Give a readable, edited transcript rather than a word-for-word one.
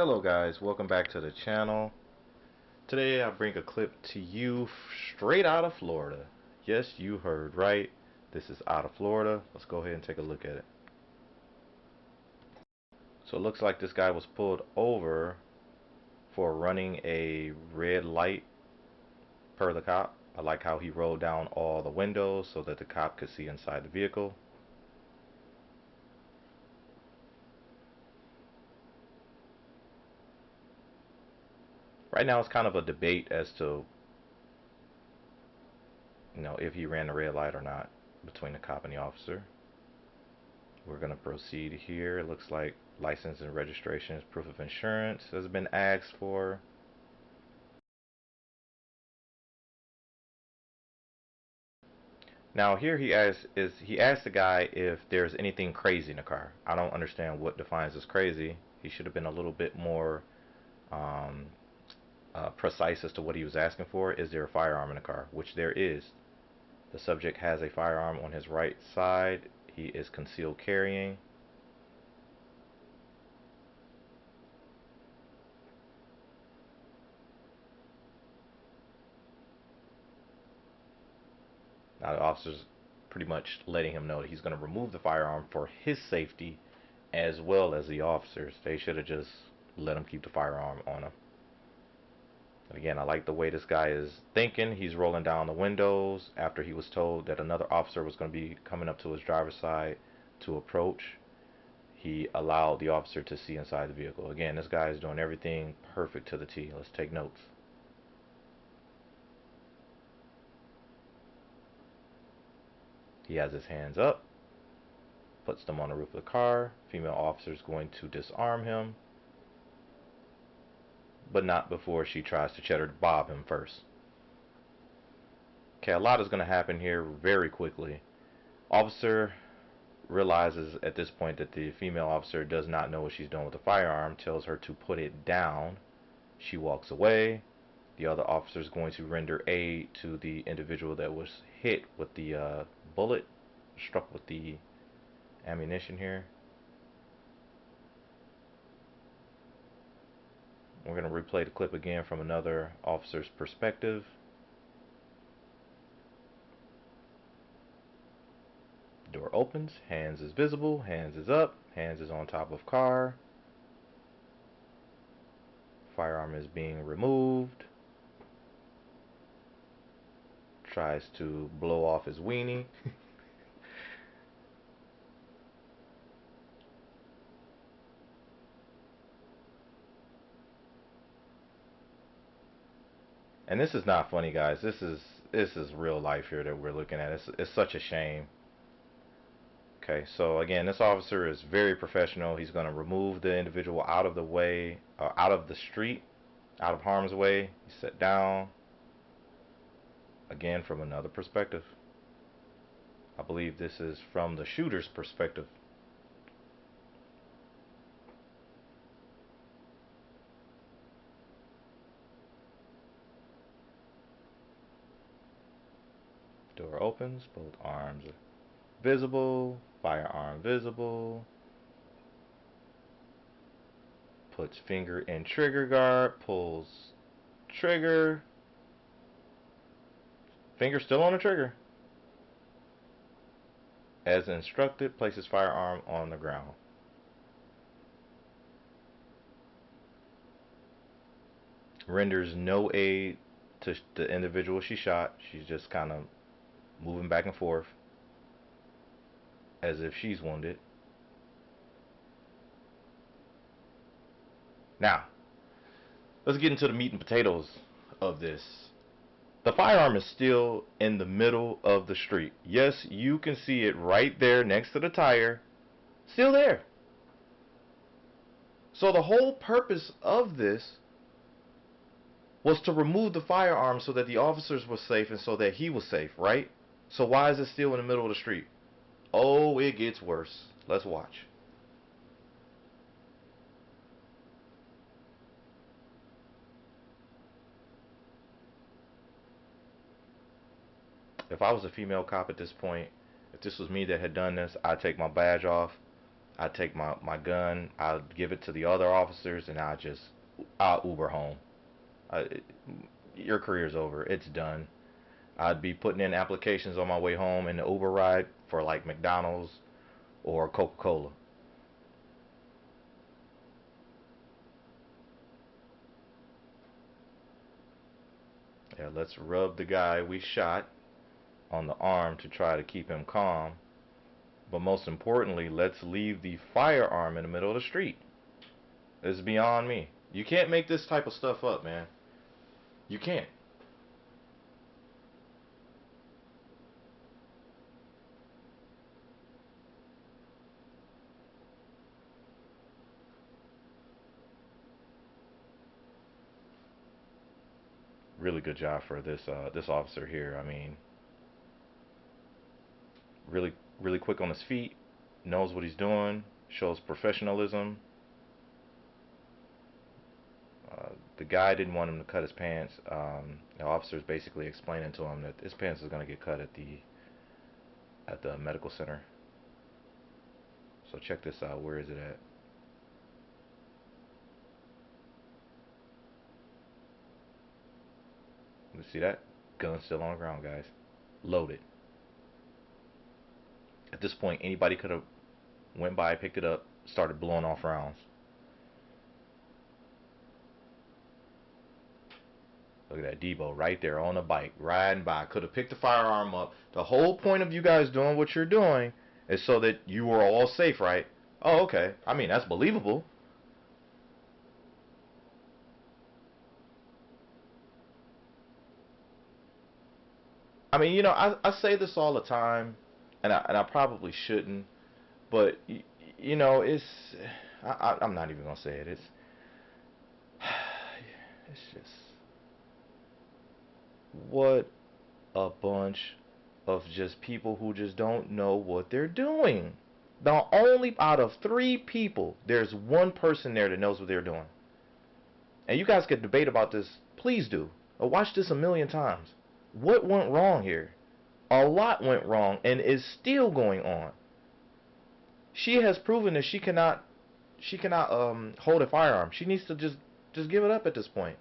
Hello guys, welcome back to the channel. Today I bring a clip to you straight out of Florida. Yes, you heard right. This is out of Florida. Let's go ahead and take a look at it. So it looks like this guy was pulled over for running a red light per the cop. I like how he rolled down all the windows so that the cop could see inside the vehicle. Right now it's kind of a debate as to if he ran the red light or not between the cop and the officer. We're going to proceed here. It looks like license and registration, proof of insurance has been asked for. Now here he asked the guy if there's anything crazy in the car. I don't understand what defines as crazy. He should have been a little bit more um, precise as to what he was asking for. Is there a firearm in the car? Which there is. The subject has a firearm on his right side. He is concealed carrying. Now the officer's pretty much letting him know that he's going to remove the firearm for his safety as well as the officers. They should have just let him keep the firearm on him. And again, I like the way this guy is thinking. He's rolling down the windows after he was told that another officer was going to be coming up to his driver's side to approach. He allowed the officer to see inside the vehicle. Again, this guy is doing everything perfect to the T. Let's take notes. He has his hands up, puts them on the roof of the car. Female officer is going to disarm him, but not before she tries to cheddar bob him first. Okay, a lot is going to happen here very quickly. Officer realizes at this point that the female officer does not know what she's doing with the firearm, tells her to put it down. She walks away. The other officer is going to render aid to the individual that was hit with the bullet, struck with the ammunition here. We're going to replay the clip again from another officer's perspective. Door opens, hands is visible, hands is up, hands is on top of car. Firearm is being removed. Tries to blow off his weenie. And this is not funny, guys. This is real life here that we're looking at. It's such a shame. Okay, so again, this officer is very professional. He's going to remove the individual out of the way, out of the street, out of harm's way. He sat down. Again, from another perspective. I believe this is from the shooter's perspective. Door opens, both arms are visible, firearm visible. Puts finger in trigger guard, pulls trigger. Finger still on the trigger. As instructed, places firearm on the ground. Renders no aid to the individual she shot. She's just kind of moving back and forth as if she's wounded. Now, let's get into the meat and potatoes of this. The firearm is still in the middle of the street. Yes, you can see it right there next to the tire. Still there. So the whole purpose of this was to remove the firearm so that the officers were safe and so that he was safe, right? So why is it still in the middle of the street? Oh, it gets worse. Let's watch. If I was a female cop at this point, if this was me that had done this, I'd take my badge off. I take my gun, I give it to the other officers, and I Uber home. I, your career's over. It's done. I'd be putting in applications on my way home in the Uber ride for like McDonald's or Coca-Cola. Yeah, let's rub the guy we shot on the arm to try to keep him calm. But most importantly, let's leave the firearm in the middle of the street. It's beyond me. You can't make this type of stuff up, man. You can't. Really good job for this officer here. I mean, really quick on his feet, knows what he's doing, shows professionalism. The guy didn't want him to cut his pants. The officer's basically explaining to him that his pants is gonna get cut at the medical center. So check this out. Where is it at? You see that? Gun still on the ground, guys. Loaded. At this point, anybody could have went by, picked it up, started blowing off rounds. Look at that Debo right there on a bike, riding by. Could have picked the firearm up. The whole point of you guys doing what you're doing is so that you are all safe, right? Oh, okay. I mean, that's believable. I mean, I say this all the time, and I probably shouldn't, but it's I'm not even gonna say it. It's just what a bunch of just people who just don't know what they're doing. Now, only out of three people, there's one person there that knows what they're doing. And you guys could debate about this. Please do. Or watch this a million times. What went wrong here? A lot went wrong and is still going on. She has proven that she cannot hold a firearm. She needs to just give it up at this point.